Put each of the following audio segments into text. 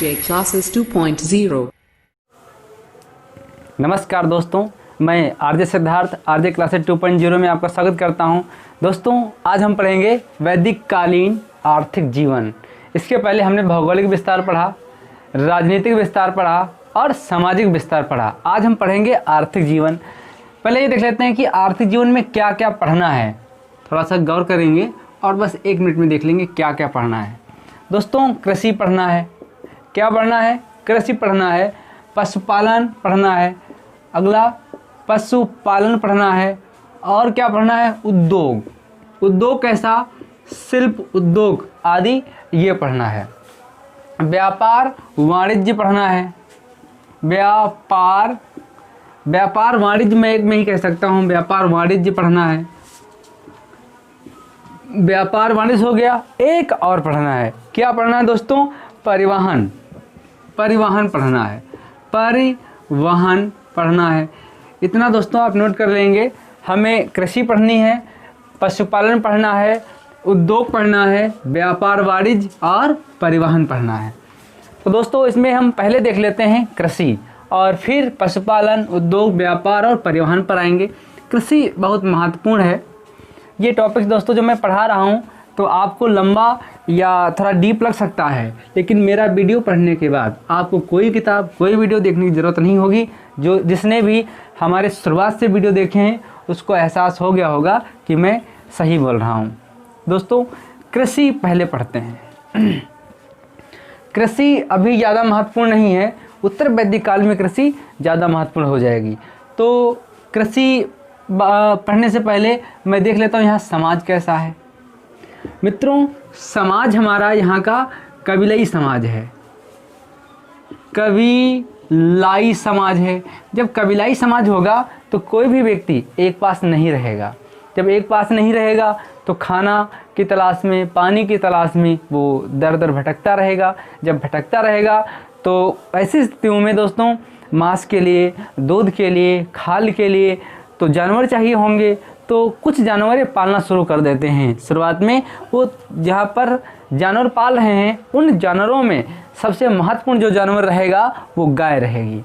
RJ Classes 2.0। नमस्कार दोस्तों, मैं आरजे सिद्धार्थ आरजे क्लासेस 2.0 में आपका स्वागत करता हूं। दोस्तों, आज हम पढ़ेंगे वैदिक कालीन आर्थिक जीवन। इसके पहले हमने भौगोलिक विस्तार पढ़ा, राजनीतिक विस्तार पढ़ा और सामाजिक विस्तार पढ़ा। आज हम पढ़ेंगे आर्थिक जीवन। पहले ये देख लेते हैं कि आर्थिक जीवन में क्या क्या पढ़ना है। थोड़ा सा गौर करेंगे और बस 1 मिनट में देख लेंगे क्या क्या पढ़ना है। दोस्तों, कृषि पढ़ना है। क्या पढ़ना है? कृषि पढ़ना है। पशुपालन पढ़ना है। अगला पशुपालन पढ़ना है। और क्या पढ़ना है? उद्योग। उद्योग कैसा? शिल्प उद्योग आदि ये पढ़ना है। व्यापार वाणिज्य पढ़ना है। व्यापार वाणिज्य में एक में ही कह सकता हूँ, व्यापार वाणिज्य पढ़ना है। व्यापार वाणिज्य हो गया। एक और पढ़ना है। क्या पढ़ना है दोस्तों? परिवहन पढ़ना है। परिवहन पढ़ना है। इतना दोस्तों आप नोट कर लेंगे। हमें कृषि पढ़नी है, पशुपालन पढ़ना है, उद्योग पढ़ना है, व्यापार वाणिज्य और परिवहन पढ़ना है। तो दोस्तों, इसमें हम पहले देख लेते हैं कृषि और फिर पशुपालन, उद्योग, व्यापार और परिवहन पर आएंगे। कृषि बहुत महत्वपूर्ण है। ये टॉपिक्स दोस्तों जो मैं पढ़ा रहा हूँ तो आपको लंबा या थोड़ा डीप लग सकता है, लेकिन मेरा वीडियो पढ़ने के बाद आपको कोई किताब, कोई वीडियो देखने की ज़रूरत नहीं होगी। जिसने भी हमारे शुरुआत से वीडियो देखे हैं उसको एहसास हो गया होगा कि मैं सही बोल रहा हूँ। दोस्तों, कृषि पहले पढ़ते हैं। कृषि अभी ज़्यादा महत्वपूर्ण नहीं है, उत्तर वैदिक काल में कृषि ज़्यादा महत्वपूर्ण हो जाएगी। तो कृषि पढ़ने से पहले मैं देख लेता हूँ यहाँ समाज कैसा है। मित्रों, समाज हमारा यहाँ का कबीलाई समाज है। कबीलाई समाज है। जब कबीलाई समाज होगा तो कोई भी व्यक्ति एक पास नहीं रहेगा। जब एक पास नहीं रहेगा तो खाना की तलाश में, पानी की तलाश में वो दर दर भटकता रहेगा। जब भटकता रहेगा तो ऐसी स्थितियों में दोस्तों मांस के लिए, दूध के लिए, खाल के लिए तो जानवर चाहिए होंगे। तो कुछ जानवर पालना शुरू कर देते हैं। शुरुआत में वो जहाँ पर जानवर पाल रहे हैं उन जानवरों में सबसे महत्वपूर्ण जो जानवर रहेगा वो गाय रहेगी।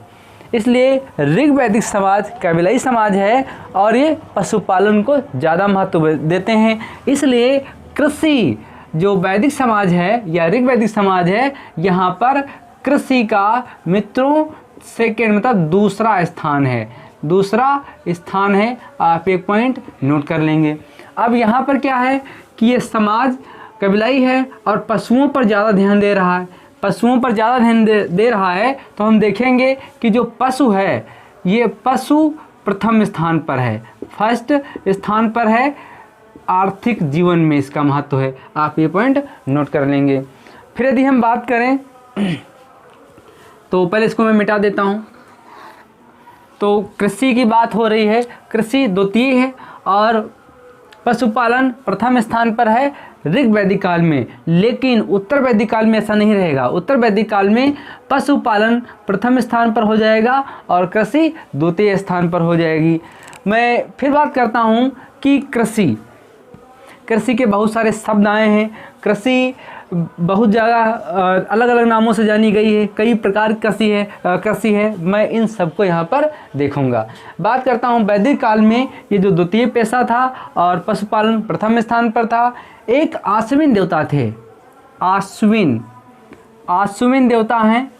इसलिए ऋग वैदिक समाज कबीलाई समाज है और ये पशुपालन को ज़्यादा महत्व देते हैं। इसलिए कृषि जो वैदिक समाज है या ऋग वैदिक समाज है, यहाँ पर कृषि का मित्रों सेकेंड मतलब दूसरा स्थान है। दूसरा स्थान है। आप एक पॉइंट नोट कर लेंगे। अब यहाँ पर क्या है कि ये समाज कबीलाई है और पशुओं पर ज़्यादा ध्यान दे रहा है। पशुओं पर ज़्यादा ध्यान दे रहा है तो हम देखेंगे कि जो पशु है ये पशु प्रथम स्थान पर है, फर्स्ट स्थान पर है। आर्थिक जीवन में इसका महत्व है। आप ये पॉइंट नोट कर लेंगे। फिर यदि हम बात करें तो पहले इसको मैं मिटा देता हूँ। तो कृषि की बात हो रही है। कृषि द्वितीय है और पशुपालन प्रथम स्थान पर है ऋग वैदिक काल में। लेकिन उत्तर वैदिक काल में ऐसा नहीं रहेगा। उत्तर वैदिक काल में पशुपालन प्रथम स्थान पर हो जाएगा और कृषि द्वितीय स्थान पर हो जाएगी। मैं फिर बात करता हूँ कि कृषि के बहुत सारे शब्द आए हैं। कृषि बहुत जगह अलग अलग नामों से जानी गई है। कई प्रकार की कृषि है। मैं इन सबको यहाँ पर देखूँगा। बात करता हूँ वैदिक काल में ये जो द्वितीय पेशा था और पशुपालन प्रथम स्थान पर था। एक आश्विन देवता थे। आश्विन देवता हैं।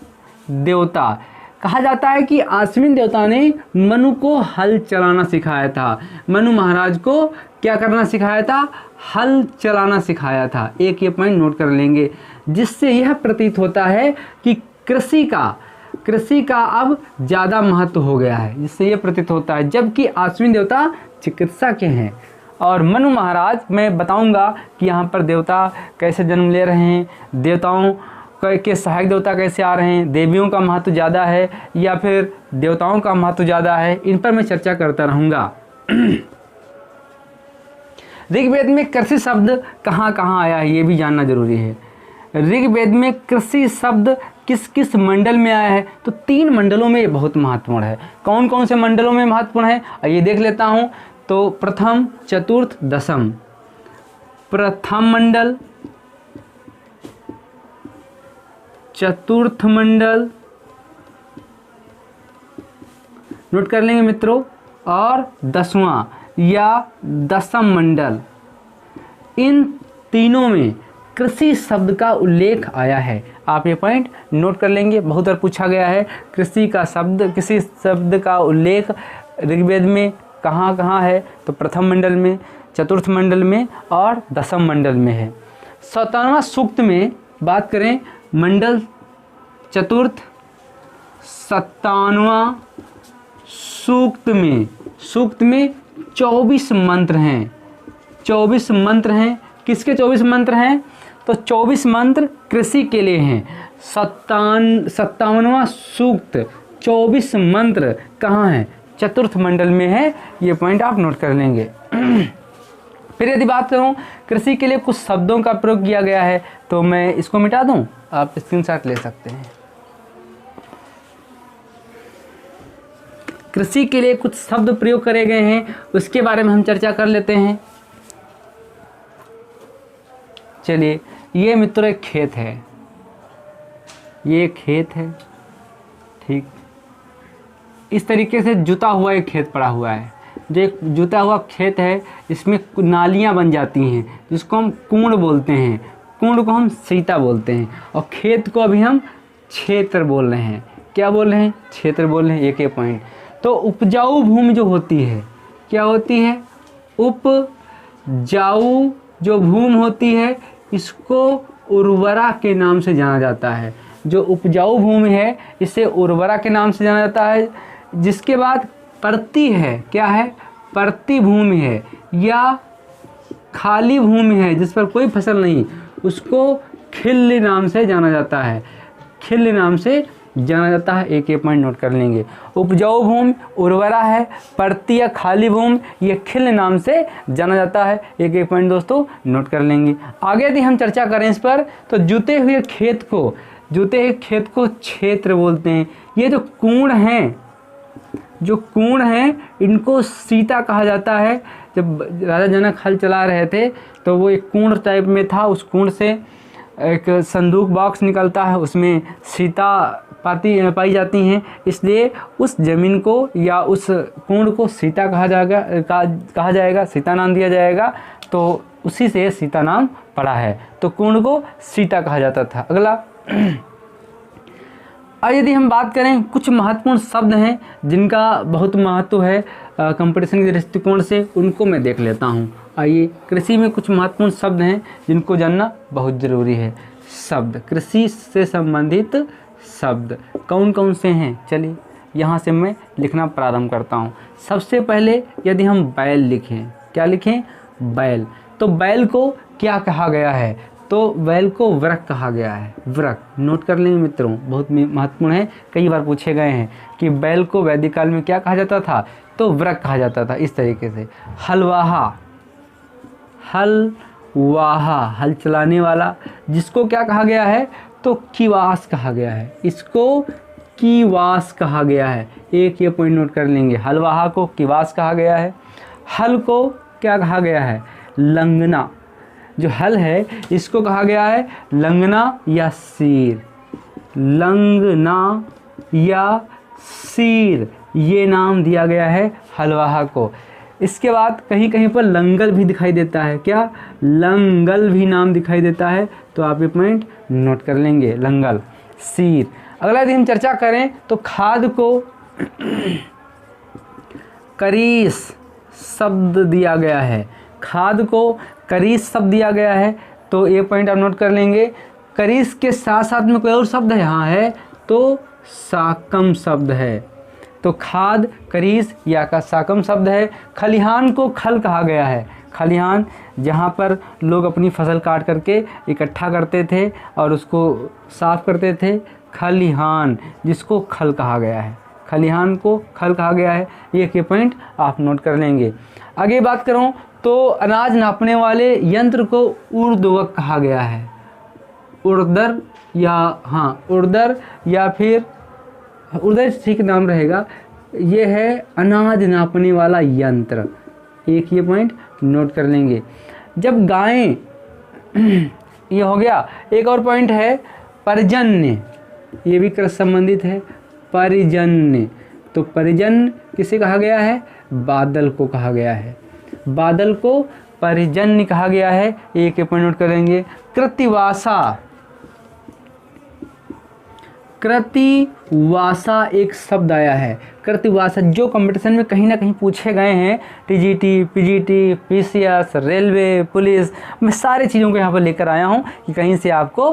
देवता कहा जाता है कि आश्विन देवता ने मनु को हल चलाना सिखाया था। मनु महाराज को क्या करना सिखाया था? हल चलाना सिखाया था। एक ये पॉइंट नोट कर लेंगे, जिससे यह प्रतीत होता है कि कृषि का अब ज़्यादा महत्व हो गया है। जिससे यह प्रतीत होता है, जबकि आश्विन देवता चिकित्सा के हैं और मनु महाराज, मैं बताऊंगा कि यहाँ पर देवता कैसे जन्म ले रहे हैं, देवताओं के सहायक देवता कैसे आ रहे हैं, देवियों का महत्व ज़्यादा है या फिर देवताओं का महत्व ज़्यादा है, इन पर मैं चर्चा करता रहूँगा। ऋग्वेद में कृषि शब्द कहाँ कहाँ आया है ये भी जानना जरूरी है। ऋग्वेद में कृषि शब्द किस किस मंडल में आया है? तो 3 मंडलों में ये बहुत महत्वपूर्ण है। कौन कौन से मंडलों में महत्वपूर्ण है ये देख लेता हूँ। तो प्रथम, चतुर्थ, दशम। प्रथम मंडल, चतुर्थ मंडल, नोट कर लेंगे मित्रों, और 10वां या दशम मंडल। इन तीनों में कृषि शब्द का उल्लेख आया है। आप ये पॉइंट नोट कर लेंगे, बहुत बार पूछा गया है कृषि शब्द का उल्लेख ऋग्वेद में कहाँ कहाँ है, तो प्रथम मंडल में, चतुर्थ मंडल में और दशम मंडल में है। 57वां सूक्त में बात करें, मंडल चतुर्थ 57वां सूक्त में 24 मंत्र हैं। 24 मंत्र हैं, किसके 24 मंत्र हैं, तो 24 मंत्र कृषि के लिए हैं। 57वां सूक्त 24 मंत्र कहाँ हैं, चतुर्थ मंडल में है। ये पॉइंट आप नोट कर लेंगे। फिर यदि बात करूं कृषि के लिए कुछ शब्दों का प्रयोग किया गया है, तो मैं इसको मिटा दूं, आप स्क्रीनशॉट ले सकते हैं। कृषि के लिए कुछ शब्द प्रयोग करे गए हैं, उसके बारे में हम चर्चा कर लेते हैं। चलिए, ये मित्रों एक खेत है, ये एक खेत है, ठीक। इस तरीके से जुता हुआ एक खेत पड़ा हुआ है। जो एक जुता हुआ खेत है, इसमें नालियाँ बन जाती हैं, जिसको हम कुंड बोलते हैं। कुंड को हम सीता बोलते हैं, और खेत को अभी हम क्षेत्र बोल रहे हैं। क्या बोल रहे हैं, क्षेत्र बोल रहे हैं। एक पॉइंट। तो उपजाऊ भूमि जो होती है, क्या होती है, उपजाऊ जो भूमि होती है, इसको उर्वरा के नाम से जाना जाता है। जो उपजाऊ भूमि है, इसे उर्वरा के नाम से जाना जाता है। जिसके बाद परती है, क्या है, परती भूमि है या खाली भूमि है जिस पर कोई फसल नहीं, उसको खिल्ली नाम से जाना जाता है। खिल्ली नाम से जाना जाता है। एक पॉइंट नोट कर लेंगे। उपजाऊ भूमि उर्वरा है, परती या खाली भूमि ये खिल्ली नाम से जाना जाता है। एक पॉइंट दोस्तों नोट कर लेंगे। आगे यदि हम चर्चा करें इस पर, तो जुते हुए खेत को क्षेत्र बोलते हैं। ये जो कुंड हैं, इनको सीता कहा जाता है। जब राजा जनक हल चला रहे थे, तो वो एक कुंड टाइप में था। उस कुंड से एक संदूक बॉक्स निकलता है, उसमें सीता पाई जाती हैं। इसलिए उस जमीन को या उस कुंड को सीता कहा जाएगा, सीता नाम दिया जाएगा। तो उसी से सीता नाम पड़ा है। तो कुंड को सीता कहा जाता था। अगला, और यदि हम बात करें, कुछ महत्वपूर्ण शब्द हैं जिनका बहुत महत्व है कंपटीशन के दृष्टिकोण से, उनको मैं देख लेता हूँ। आइए, कृषि में कुछ महत्वपूर्ण शब्द हैं जिनको जानना बहुत ज़रूरी है। शब्द, कृषि से संबंधित शब्द कौन कौन से हैं, चलिए यहाँ से मैं लिखना प्रारंभ करता हूँ। सबसे पहले यदि हम बैल लिखें, क्या लिखें, बैल, तो बैल को क्या कहा गया है, तो बैल को वृक कहा गया है। वृक नोट कर लेंगे मित्रों, बहुत महत्वपूर्ण है। कई बार पूछे गए हैं कि बैल को वैदिक काल में क्या कहा जाता था, तो वृक कहा जाता था। इस तरीके से हलवाहा, हल चलाने वाला, जिसको क्या कहा गया है, तो किवास कहा गया है। इसको किवास कहा गया है। एक ये पॉइंट नोट कर लेंगे। हलवाहा को किवास कहा गया है। हल को क्या कहा गया है, लंगना। जो हल है, इसको कहा गया है लंगना या सीर। लंगना या सीर, ये नाम दिया गया है हलवाहा को। इसके बाद कहीं कहीं पर लंगल भी दिखाई देता है। क्या, लंगल भी नाम दिखाई देता है। तो आप ये पॉइंट नोट कर लेंगे, लंगल, सीर। अगला यदि हम चर्चा करें, तो खाद को करीस शब्द दिया गया है। खाद को करीस शब्द दिया गया है। तो ये पॉइंट आप नोट कर लेंगे। करीस के साथ साथ में कोई और शब्द है, यहाँ है, तो साकम शब्द है। तो खाद, करीस या का साकम शब्द है। खलिहान को खल कहा गया है। खलिहान, जहाँ पर लोग अपनी फसल काट करके इकट्ठा करते थे और उसको साफ करते थे, खलिहान, जिसको खल कहा गया है। खलिहान को खल कहा गया है। ये पॉइंट आप नोट कर लेंगे। आगे बात करूँ तो अनाज नापने वाले यंत्र को ऊर्ध्वक कहा गया है। उर्दर या फिर उर्दर ठीक नाम रहेगा। ये है अनाज नापने वाला यंत्र। एक ये पॉइंट नोट कर लेंगे। जब गायें ये हो गया। एक और पॉइंट है, पर्जन्य, ये भी कृषि संबंधित है। परिजन्य, तो परिजन्य किसे कहा गया है? बादल को कहा गया है। बादल को परिजन्य कहा गया है। एक पॉइंट नोट करेंगे। कृतिवासा, कृतिवासा एक शब्द आया है। कृतिवासा जो कंपटीशन में कहीं ना कहीं पूछे गए हैं, TGT, PGT, PCS, railway, police, मैं सारी चीज़ों को यहाँ पर लेकर आया हूँ कि कहीं से आपको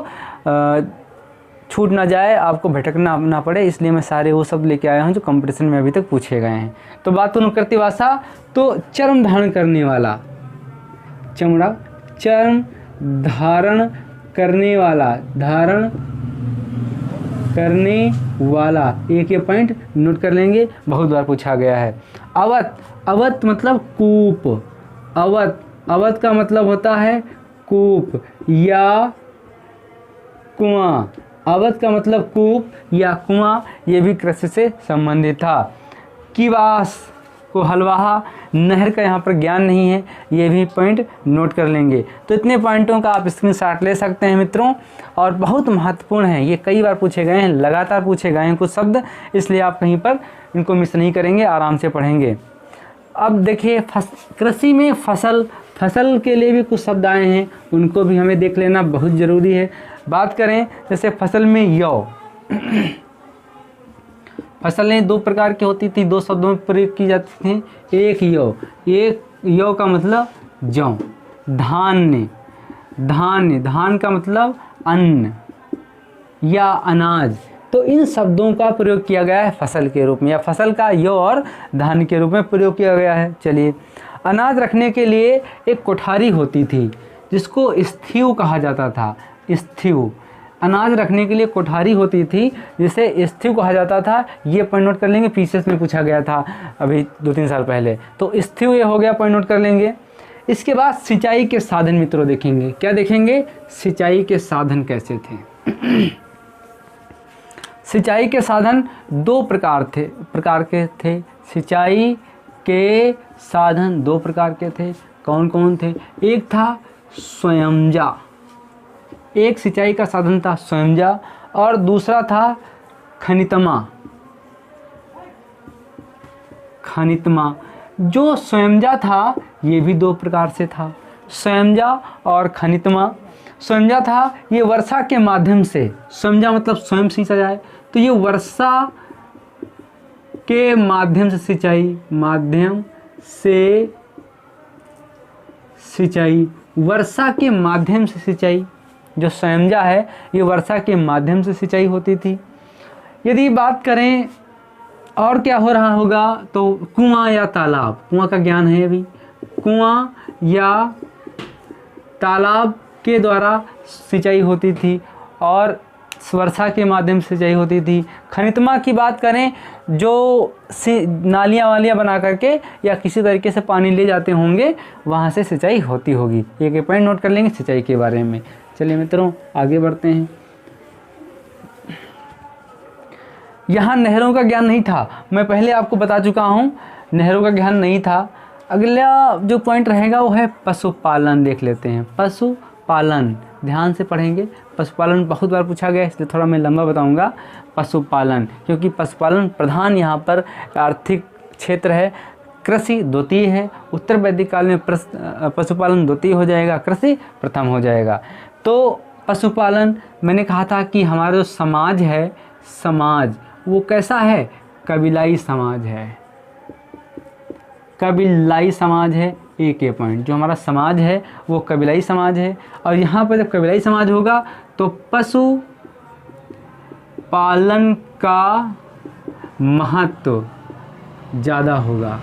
छूट ना जाए, आपको भटकना ना पड़े, इसलिए मैं सारे वो शब्द लेके आया हूँ जो कंपटीशन में अभी तक पूछे गए हैं। तो बात करूँ कृतिवासा, तो चर्म धारण करने वाला, चमड़ा, चर्म धारण करने वाला, धारण करने वाला, एक ये पॉइंट नोट कर लेंगे, बहुत बार पूछा गया है। अवत, अवत मतलब कूप, अवत, अवत का मतलब होता है कूप या कुआं। अवत का मतलब कूप या कुआं, ये भी कृषि से संबंधित था। किवास को हलवाहा, नहर का यहाँ पर ज्ञान नहीं है, ये भी पॉइंट नोट कर लेंगे। तो इतने पॉइंटों का आप स्क्रीनशॉट ले सकते हैं मित्रों, और बहुत महत्वपूर्ण है, ये कई बार पूछे गए हैं, लगातार पूछे गए हैं कुछ शब्द, इसलिए आप कहीं पर इनको मिस नहीं करेंगे, आराम से पढ़ेंगे। अब देखिए कृषि में फसल, फसल के लिए भी कुछ शब्द आए हैं, उनको भी हमें देख लेना बहुत ज़रूरी है। बात करें जैसे फसल में यौ, फसलें दो प्रकार की होती थी, दो शब्दों में प्रयोग की जाती थी। एक यौ, एक यौ का मतलब जौ। धान्य, धान्य, धान का मतलब अन्न या अनाज, तो इन शब्दों का प्रयोग किया गया है फसल के रूप में, या फसल का यौ और धान्य के रूप में प्रयोग किया गया है। चलिए, अनाज रखने के लिए एक कोठारी होती थी जिसको स्थिव कहा जाता था। स्थिव, अनाज रखने के लिए कोठारी होती थी जिसे स्थिव कहा जाता था। ये पॉइंट नोट कर लेंगे, पीसीएस में पूछा गया था अभी 2-3 साल पहले, तो स्थिव ये हो गया, पॉइंट नोट कर लेंगे। इसके बाद सिंचाई के साधन मित्रों देखेंगे। क्या देखेंगे? सिंचाई के साधन कैसे थे। सिंचाई के साधन दो प्रकार के थे। सिंचाई के साधन दो प्रकार के थे। कौन कौन थे? एक था स्वयंजा, एक सिंचाई का साधन था स्वयंजा, और दूसरा था खनितमा। खनितमा, जो स्वयंजा था ये भी दो प्रकार से था, स्वयंजा और खनितमा। स्वयंजा था ये वर्षा के माध्यम से, स्वयंजा मतलब स्वयं सिंचा जाए, तो ये वर्षा के माध्यम से सिंचाई, माध्यम से सिंचाई, वर्षा के माध्यम से सिंचाई। जो स्वयंजा है ये वर्षा के माध्यम से सिंचाई होती थी। यदि बात करें और क्या हो रहा होगा, तो कुआं या तालाब, कुआं का ज्ञान है अभी, कुआं या तालाब के द्वारा सिंचाई होती थी और वर्षा के माध्यम से सिंचाई होती थी। खनितमा की बात करें, जो नालियाँ वालियाँ बना करके या किसी तरीके से पानी ले जाते होंगे, वहाँ से सिंचाई होती होगी। एक पॉइंट नोट कर लेंगे सिंचाई के बारे में। चलिए मित्रों आगे बढ़ते हैं। यहाँ नहरों का ज्ञान नहीं था, मैं पहले आपको बता चुका हूँ, नहरों का ज्ञान नहीं था। अगला जो पॉइंट रहेगा वो है पशुपालन। देख लेते हैं पशुपालन, ध्यान से पढ़ेंगे। पशुपालन बहुत बार पूछा गया, इसलिए थोड़ा मैं लंबा बताऊंगा। पशुपालन, क्योंकि पशुपालन प्रधान यहाँ पर आर्थिक क्षेत्र है। कृषि द्वितीय है, उत्तर वैदिक काल में पशुपालन द्वितीय हो जाएगा, कृषि प्रथम हो जाएगा। तो पशुपालन, मैंने कहा था कि हमारा जो समाज है, समाज वो कैसा है? कबीलाई समाज है, कबीलाई समाज है। एक ये पॉइंट, जो हमारा समाज है वो कबीलाई समाज है। और यहाँ पर जब कबीलाई समाज होगा तो पशु पालन का महत्व ज़्यादा होगा,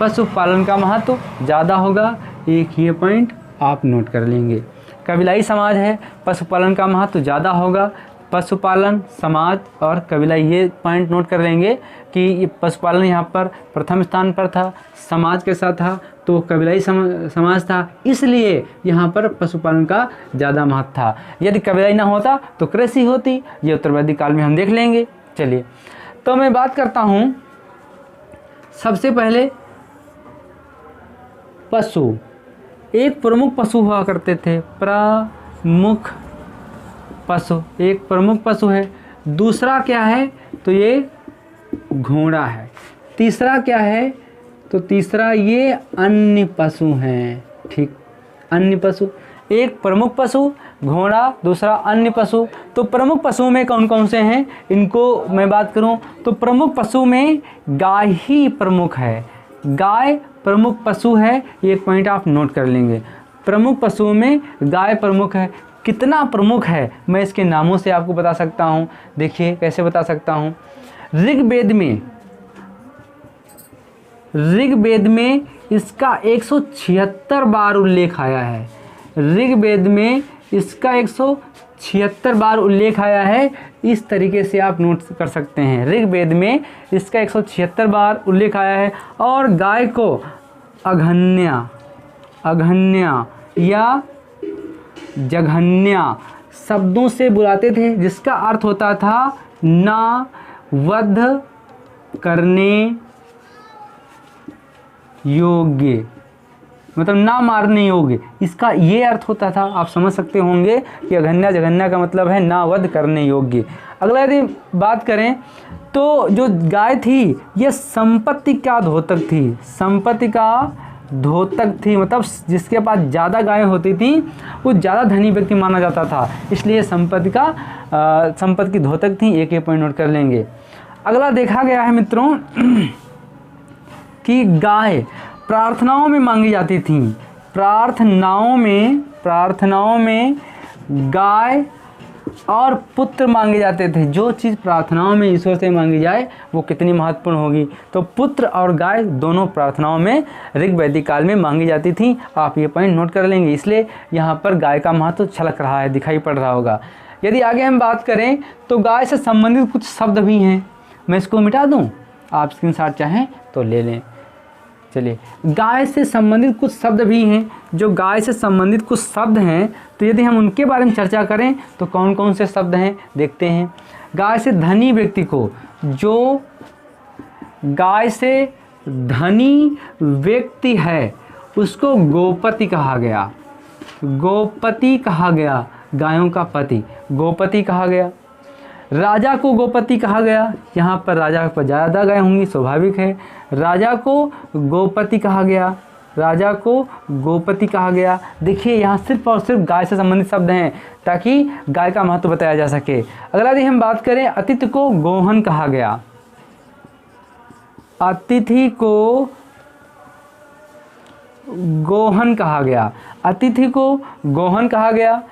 पशुपालन का महत्व ज़्यादा होगा। एक ये पॉइंट आप नोट कर लेंगे। कबीलाई समाज है, पशुपालन का महत्व ज़्यादा होगा। पशुपालन, समाज और कबीलाई, ये पॉइंट नोट कर लेंगे कि ये पशुपालन यहाँ पर प्रथम स्थान पर था, समाज के साथ था, तो कबीलाई समाज था, इसलिए यहाँ पर पशुपालन का ज़्यादा महत्व था। यदि कबीलाई ना होता तो कृषि होती, ये उत्तर वैदिक काल में हम देख लेंगे। चलिए, तो मैं बात करता हूँ सबसे पहले पशु। एक प्रमुख पशु हुआ करते थे, प्रमुख पशु, एक प्रमुख पशु है। दूसरा क्या है, तो ये घोड़ा है। तीसरा क्या है, तो तीसरा ये अन्य पशु हैं। ठीक, अन्य पशु, एक प्रमुख पशु घोड़ा, दूसरा अन्य पशु। तो प्रमुख पशुओं में कौन कौन से हैं, इनको मैं बात करूं तो प्रमुख पशु में गाय ही प्रमुख है। गाय प्रमुख पशु है, ये एक पॉइंट आप नोट कर लेंगे। प्रमुख पशुओं में गाय प्रमुख है। कितना प्रमुख है मैं इसके नामों से आपको बता सकता हूँ। देखिए कैसे बता सकता हूँ। ऋग्वेद में इसका 176 बार उल्लेख आया है। ऋग्वेद में इसका 176 बार उल्लेख आया है। इस तरीके से आप नोट कर सकते हैं। ऋग्वेद में इसका 176 बार उल्लेख आया है। और गाय को अघन्या या जघन्या शब्दों से बुलाते थे, जिसका अर्थ होता था ना वध करने योग्य, मतलब ना मारने योग्य, इसका ये अर्थ होता था। आप समझ सकते होंगे कि अघन्या जघन्या का मतलब है ना वध करने योग्य। अगला यदि बात करें तो जो गाय थी ये संपत्ति का द्योतक थी। संपत्ति का द्योतक थी, मतलब जिसके पास ज़्यादा गाय होती थी वो ज़्यादा धनी व्यक्ति माना जाता था, इसलिए संपत्ति की द्योतक थी। एक पॉइंट नोट कर लेंगे। अगला देखा गया है मित्रों कि गाय प्रार्थनाओं में मांगी जाती थी। प्रार्थनाओं में गाय और पुत्र मांगे जाते थे। जो चीज़ प्रार्थनाओं में ईश्वर से मांगी जाए वो कितनी महत्वपूर्ण होगी। तो पुत्र और गाय दोनों प्रार्थनाओं में ऋग्वैदिक काल में मांगी जाती थी। आप ये पॉइंट नोट कर लेंगे, इसलिए यहाँ पर गाय का महत्व छलक रहा है, दिखाई पड़ रहा होगा। यदि आगे हम बात करें तो गाय से संबंधित कुछ शब्द भी हैं। मैं इसको मिटा दूँ, आप स्क्रीनशॉट चाहें तो ले लें। चलिए, गाय से संबंधित कुछ शब्द भी हैं। जो गाय से संबंधित कुछ शब्द हैं, तो यदि हम उनके बारे में चर्चा करें तो कौन कौन से शब्द हैं देखते हैं। गाय से धनी व्यक्ति को, जो गाय से धनी व्यक्ति है उसको गोपति कहा गया। गोपति कहा गया, गायों का पति, गोपति कहा गया। राजा को गोपति कहा गया। यहाँ पर राजा पर ज़्यादा गाय होंगी, स्वाभाविक है। राजा को गोपति कहा गया, राजा को गोपति कहा गया। देखिए यहाँ सिर्फ और सिर्फ गाय से संबंधित शब्द हैं ताकि गाय का महत्व बताया जा सके। अगला यदि हम बात करें, अतिथि को गोहन कहा गया। अतिथि को गोहन कहा गया, अतिथि को गोहन कहा गया।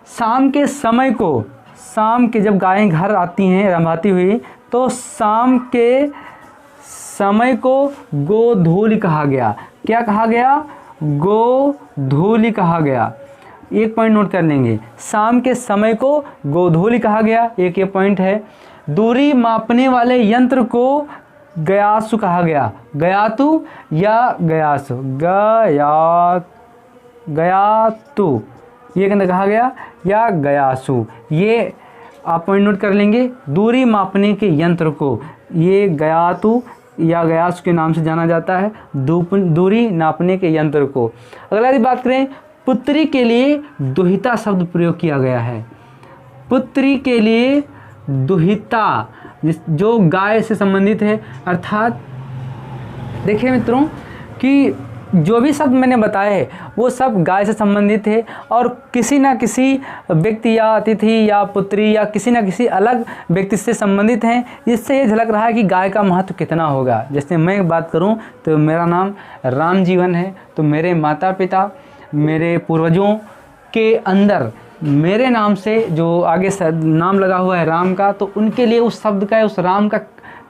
शाम के समय को, शाम के जब गायें घर आती हैं रंभाती हुई, तो शाम के समय को गोधूलि कहा गया। क्या कहा गया? गोधूलि कहा गया। एक पॉइंट नोट कर लेंगे, शाम के समय को गोधूलि कहा गया। एक ये पॉइंट है। दूरी मापने वाले यंत्र को गयासु कहा गया। गयातु या गयासु, गयातु ये कहना कहा गया या गयासु, ये आप पॉइंट नोट कर लेंगे। दूरी मापने के यंत्र को ये गयातु या गयासु के नाम से जाना जाता है, दूरी नापने के यंत्र को। अगला यदि बात करें, पुत्री के लिए दुहिता शब्द प्रयोग किया गया है। पुत्री के लिए दुहिता, जो गाय से संबंधित है। अर्थात देखिए मित्रों कि जो भी शब्द मैंने बताए वो सब गाय से संबंधित है और किसी ना किसी व्यक्ति या अतिथि या पुत्री या किसी ना किसी अलग व्यक्ति से संबंधित हैं। इससे ये झलक रहा है कि गाय का महत्व कितना होगा। जैसे मैं बात करूं तो मेरा नाम राम जीवन है, तो मेरे माता पिता, मेरे पूर्वजों के अंदर मेरे नाम से जो आगे नाम लगा हुआ है राम का, तो उनके लिए उस शब्द का, उस राम का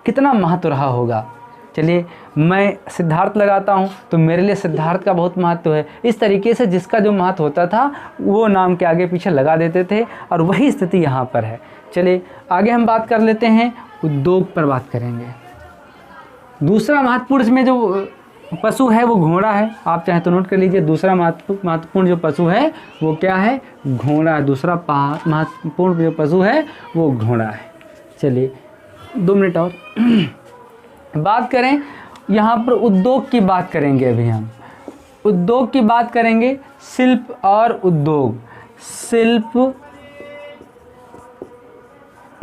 कितना महत्व रहा होगा। चलिए, मैं सिद्धार्थ लगाता हूँ तो मेरे लिए सिद्धार्थ का बहुत महत्व है। इस तरीके से जिसका जो महत्व होता था वो नाम के आगे पीछे लगा देते थे और वही स्थिति यहाँ पर है। चलिए आगे हम बात कर लेते हैं, उद्योग पर बात करेंगे। दूसरा महत्वपूर्ण इसमें जो पशु है वो घोड़ा है। आप चाहे तो नोट कर लीजिए, दूसरा महत्वपूर्ण जो पशु है वो क्या है? घोड़ा है। दूसरा महत्वपूर्ण जो पशु है वो घोड़ा है। चलिए 2 मिनट और बात करें, यहाँ पर उद्योग की बात करेंगे। अभी हम उद्योग की बात करेंगे, शिल्प और उद्योग। शिल्प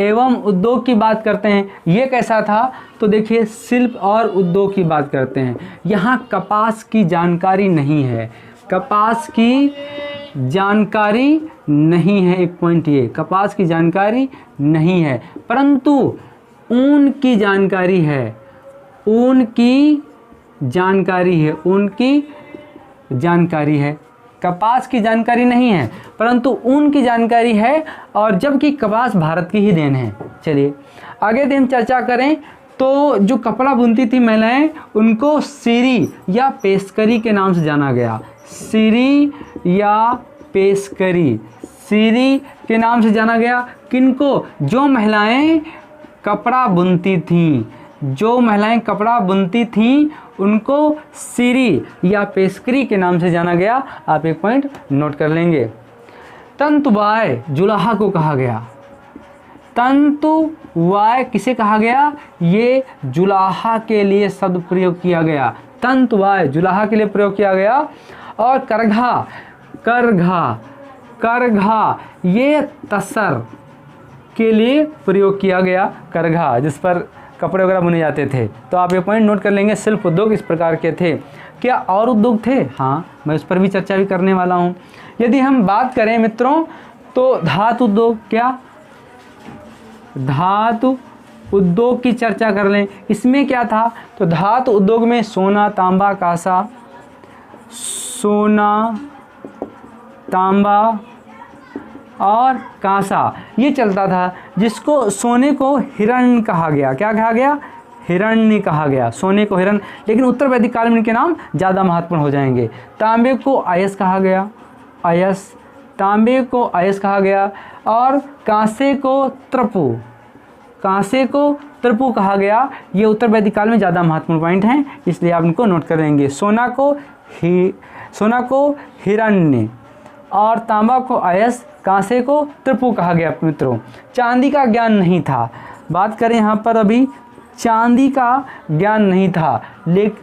एवं उद्योग की बात करते हैं, ये कैसा था? तो देखिए शिल्प और उद्योग की बात करते हैं। यहाँ कपास की जानकारी नहीं है, कपास की जानकारी नहीं है, एक पॉइंट ये, कपास की जानकारी नहीं है, परंतु ऊन की जानकारी है, ऊन की जानकारी है, ऊन की जानकारी है। कपास की जानकारी नहीं है परंतु ऊन की जानकारी है, और जबकि कपास भारत की ही देन है। चलिए आगे हम चर्चा करें तो जो कपड़ा बुनती थी महिलाएं, उनको सीरी या पेशकरी के नाम से जाना गया। सीरी या पेशकरी, सीरी के नाम से जाना गया किनको? जो महिलाएं कपड़ा बुनती थीं, जो महिलाएं कपड़ा बुनती थीं उनको सीरी या पेशकरी के नाम से जाना गया। आप एक पॉइंट नोट कर लेंगे। तंतुवाय जुलाहा को कहा गया, तंतुवाय किसे कहा गया? ये जुलाहा के लिए शब्द प्रयोग किया गया, तंतुवाय जुलाहा के लिए प्रयोग किया गया। और करघा, करघा, करघा ये तसर के लिए प्रयोग किया गया, करघा जिस पर कपड़े वगैरह बुने जाते थे। तो आप ये पॉइंट नोट कर लेंगे, शिल्प उद्योग इस प्रकार के थे। क्या और उद्योग थे? हाँ, मैं उस पर भी चर्चा भी करने वाला हूँ। यदि हम बात करें मित्रों तो धातु उद्योग, क्या धातु उद्योग की चर्चा कर लें। इसमें क्या था? तो धातु उद्योग में सोना, तांबा, कांसा, सोना, तांबा और कांसा ये चलता था, जिसको सोने को हिरण्य कहा गया। क्या कहा गया? हिरण्य कहा गया, सोने को हिरण्य। लेकिन उत्तर वैदिक काल में इनके नाम ज़्यादा महत्वपूर्ण हो जाएंगे। तांबे को अयस कहा गया, अयस, तांबे को अयस कहा गया। और कांसे को त्रपु, कांसे को त्रपु कहा गया। ये उत्तर वैदिक काल में ज़्यादा महत्वपूर्ण पॉइंट हैं, इसलिए आप इनको नोट कर लेंगे। सोना को हिरण्य और तांबा को अयस, कांसे को त्रपु कहा गया। मित्रों चांदी का ज्ञान नहीं था, बात करें यहाँ पर अभी चांदी का ज्ञान नहीं था,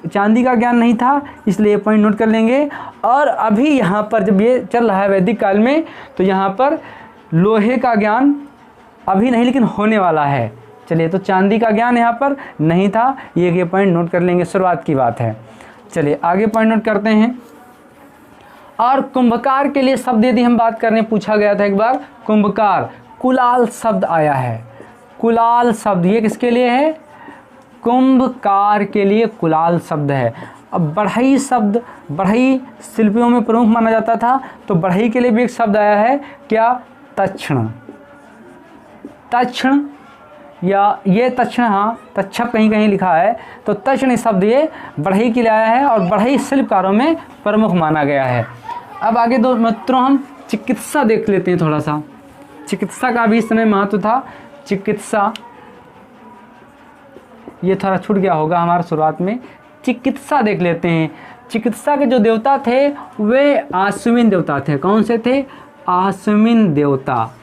चांदी का ज्ञान नहीं था, इसलिए पॉइंट नोट कर लेंगे। और अभी यहाँ पर जब ये चल रहा है वैदिक काल में, तो यहाँ पर लोहे का ज्ञान अभी नहीं लेकिन होने वाला है। चलिए, तो चांदी का ज्ञान यहाँ पर नहीं था, ये पॉइंट नोट कर लेंगे, शुरुआत की बात है। चलिए आगे पॉइंट नोट करते हैं। और कुंभकार के लिए शब्द यदि हम बात करने, पूछा गया था एक बार, कुंभकार, कुलाल शब्द आया है, कुलाल शब्द ये किसके लिए है? कुंभकार के लिए कुलाल शब्द है। अब बढ़ई शब्द, बढ़ई शिल्पियों में प्रमुख माना जाता था, तो बढ़ई के लिए भी एक शब्द आया है, क्या? तक्षण, तक्षण या ये तक्षण, हाँ तक्षक कहीं कहीं लिखा है, तो तक्षण शब्द ये बढ़ई के लिए आया है और बढ़ई शिल्पकारों में प्रमुख माना गया है। अब आगे दो मित्रों हम चिकित्सा देख लेते हैं थोड़ा सा, चिकित्सा का भी इस समय महत्व था। चिकित्सा ये थोड़ा छूट गया होगा हमारा शुरुआत में। चिकित्सा देख लेते हैं। चिकित्सा के जो देवता थे वे आश्विन देवता थे। कौन से थे? आश्विन देवता।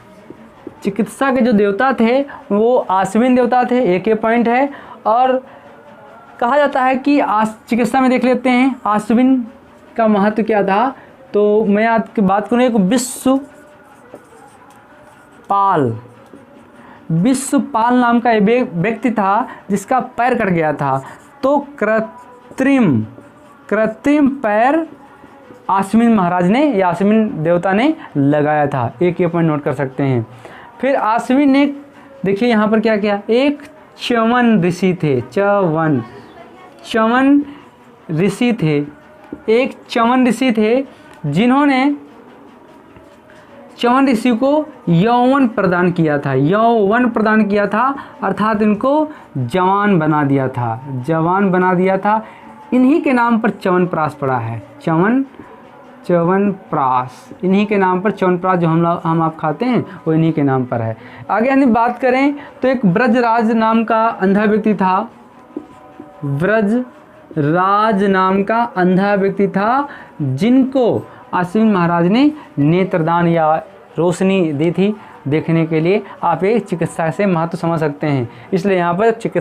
चिकित्सा के जो देवता थे वो आश्विन देवता थे, एक ये पॉइंट है। और कहा जाता है कि चिकित्सा में देख लेते हैं आश्विन का महत्व क्या था। तो मैं आपकी बात करूँ, एक विश्वपाल नाम का एक व्यक्ति था जिसका पैर कट गया था, तो कृत्रिम पैर आश्विन महाराज ने या आश्विन देवता ने लगाया था, एक ये पॉइंट नोट कर सकते हैं। फिर आश्विन ने देखिए यहाँ पर क्या किया, एक च्यवन ऋषि थे, च्यवन ऋषि थे, एक च्यवन ऋषि थे जिन्होंने च्यवन ऋषि को यौवन प्रदान किया था, यौवन प्रदान किया था, अर्थात इनको जवान बना दिया था, जवान बना दिया था। इन्हीं के नाम पर च्यवनप्राश पड़ा है, च्यवनप्राश, इन्हीं के नाम पर च्यवनप्राश जो हम आप खाते हैं वो इन्हीं के नाम पर है। आगे यदि बात करें तो एक ब्रजराज नाम का अंधा व्यक्ति था, ब्रजराज नाम का अंधा व्यक्ति था जिनको आश्विन महाराज ने नेत्रदान या रोशनी दी थी देखने के लिए। आप एक चिकित्सा से महत्व समझ सकते हैं, इसलिए यहाँ पर चिकित्सा